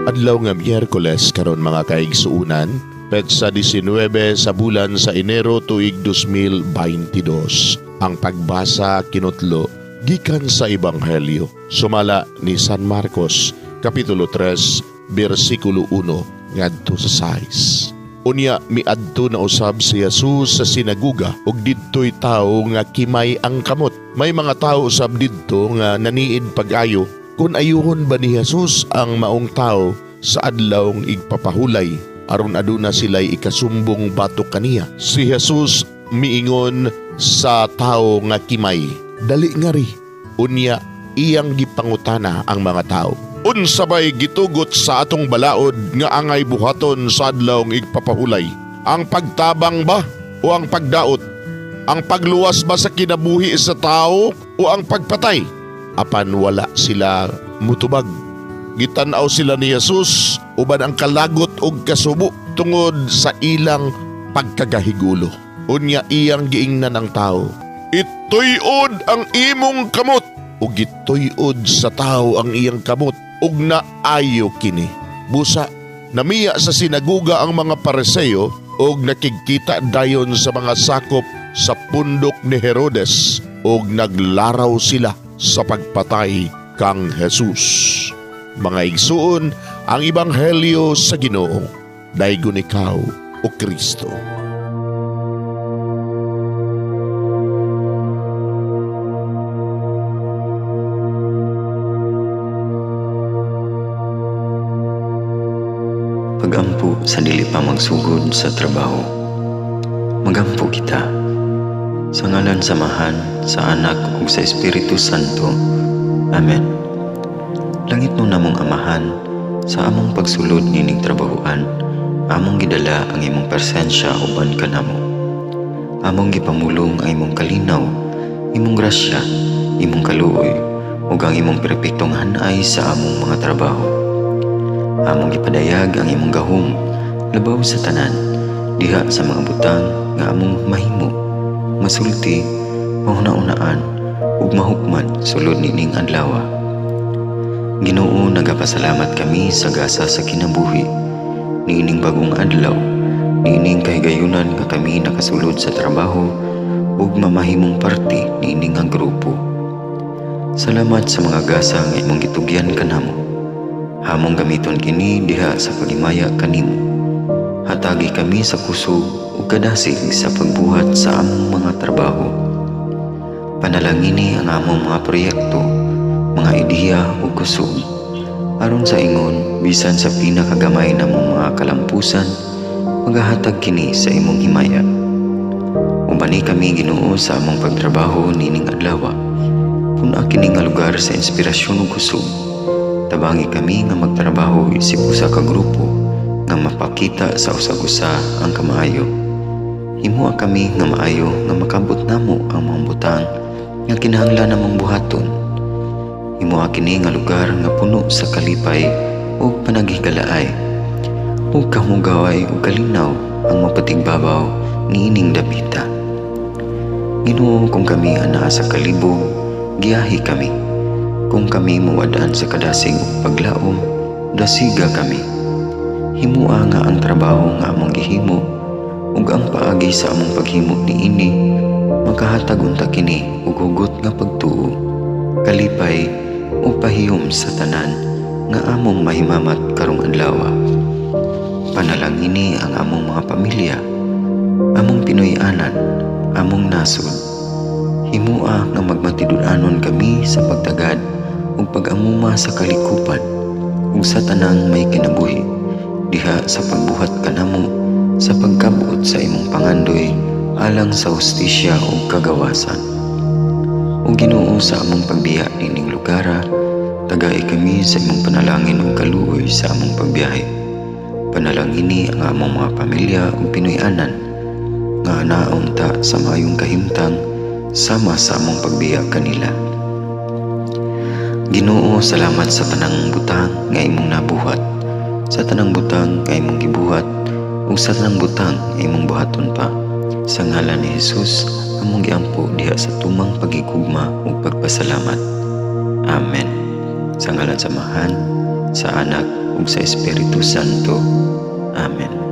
Adlaw nga Miyerkules karon mga kaigsuunan, petsa 19 sa bulan sa Enero tuig 2022. Ang pagbasa kinutlo gikan sa Ebanghelyo sumala ni San Marcos kapitulo 3 bersikulo 1 ngadto sa 6. Unya miadto na usab si Jesus sa sinaguga ug didtoy tawo nga kimay ang kamot. May mga tawo usab didto nga naniid pag-ayo kung ayuhon ba ni Jesus ang maong tao sa adlawng igpapahulay aron aduna sila'y ikasumbong batok kaniya. Si Jesus miingon sa tao nga kimay, dali nga ri. Unya iyang gipangutana ang mga tao, unsabay gitugot sa atong balaod nga angay buhaton sa adlawng igpapahulay? Ang pagtabang ba o ang pagdaot? Ang pagluwas ba sa kinabuhi sa tao o ang pagpatay? Apan wala sila mutubag. Gitanaw sila ni Jesus uban ang kalagot og kasubo tungod sa ilang pagkagahigulo. Unya iyang giingnan ang tao, ituyod ang imong kamot. Ug gituyod sa tao ang iyang kamot ug naayo kini. Busa namiya sa sinaguga ang mga Pariseo ug nakikita dayon sa mga sakop sa pundok ni Herodes ug naglaraw sila sa pagpatay kang Jesus. Mga igsuon, ang Ebanghelyo sa Ginoo. Daygon ikaw, o Kristo. Pagampo sa dili pa magsugod sa trabaho. Magampo kita sa ngalan samahan sa Anak ug sa Espiritu Santo. Amen. Langit mo namong Amahan, sa among pagsulod nining trabahoan, among gidala ang imong presensya uban kanamo. Among gipamulong ang imong kalinaw, imong grasya, imong kaluoy, ug ang imong perpektong hanay sa among mga trabaho. Among gipadayag ang imong gahom, labaw sa tanan, diha sa mga butang nga among mahimo, masulti, mahuna-unaan, ug mahukman sulod nining adlaw. Ginoo, nagapasalamat kami sa gasa sa kinabuhi, niining bagong adlaw, niining kahigayunan nga kami nakasulod sa trabaho ug mamahimong parte niining nga grupo. Salamat sa mga gasa nga imong gitugyan kanamo. Hamong gamiton kini diha sa pagimaya kanimo. Hatagi kami sa kusog ug kadasig sa pagbuhat sa among mga trabaho. Panalangini ang among mga proyekto, mga ideya ug kusog, aron sa ingon bisan sa pinakagamay namong mga kalampusan, magahatag kini sa imong himaya. Ubani kami Ginoo sa among pagtrabaho nining adlaw. Puna kini nga lugar sa inspirasyon ug kusog. Tabangi kami nga magtrabaho isip usa ka grupo nga mapakita sa usag-usa ang kamaayo. Himuha kami nga maayo nga makabot namo ang mga butang nga kinahanglan namong buhaton. Himuha kini nga lugar nga puno sa kalipay ug panagihigalaay, ug kamugaway ug kalinaw ang mapatigbabaw niining dapita. Ginoo, kung kami anaa sa kalibog, giyahi kami. Kung kami muwadaan sa kadasig ug paglaom, dasiga kami. Himuha nga ang trabaho nga among gihimo ug ang paagi sa among paghimo niini makahatag unta kini ug hugot nga pagtuo, kalipay ug pahiyom sa tanan nga among mahimamat karong adlaw. Panalangini ang among mga pamilya, among Pinoy-anan, among nasod. Himuha nga magmatidud-anon kami sa pagtagad ug pag-amuma sa kalikupan ug sa tanang may kinabuhi, diha sa pagbuhat kanamo sa pagkabuot sa imong pangandoy alang sa hustisya ug kagawasan. O Ginoo, sa among pagbiya nining lugara, tagay kami sa imong panalangin ug kaluoy sa among pagbiyahe. Panalangini ang among mga pamilya ug Pinoy-anan nga anaon ta sa maayong kahimtang sama sa among pagbiya kanila. Ginoo, salamat sa tanang butang nga imong nabuhat, sa tanang butang nga imong gibuhat ug sa tanang butang nga imong buhaton pa. Sa ngalan ni Jesus, among giampo diha sa tumang pagigugma ug pagpasalamat. Amen. Sa ngalan samahan, sa Anak ug sa Espiritu Santo. Amen.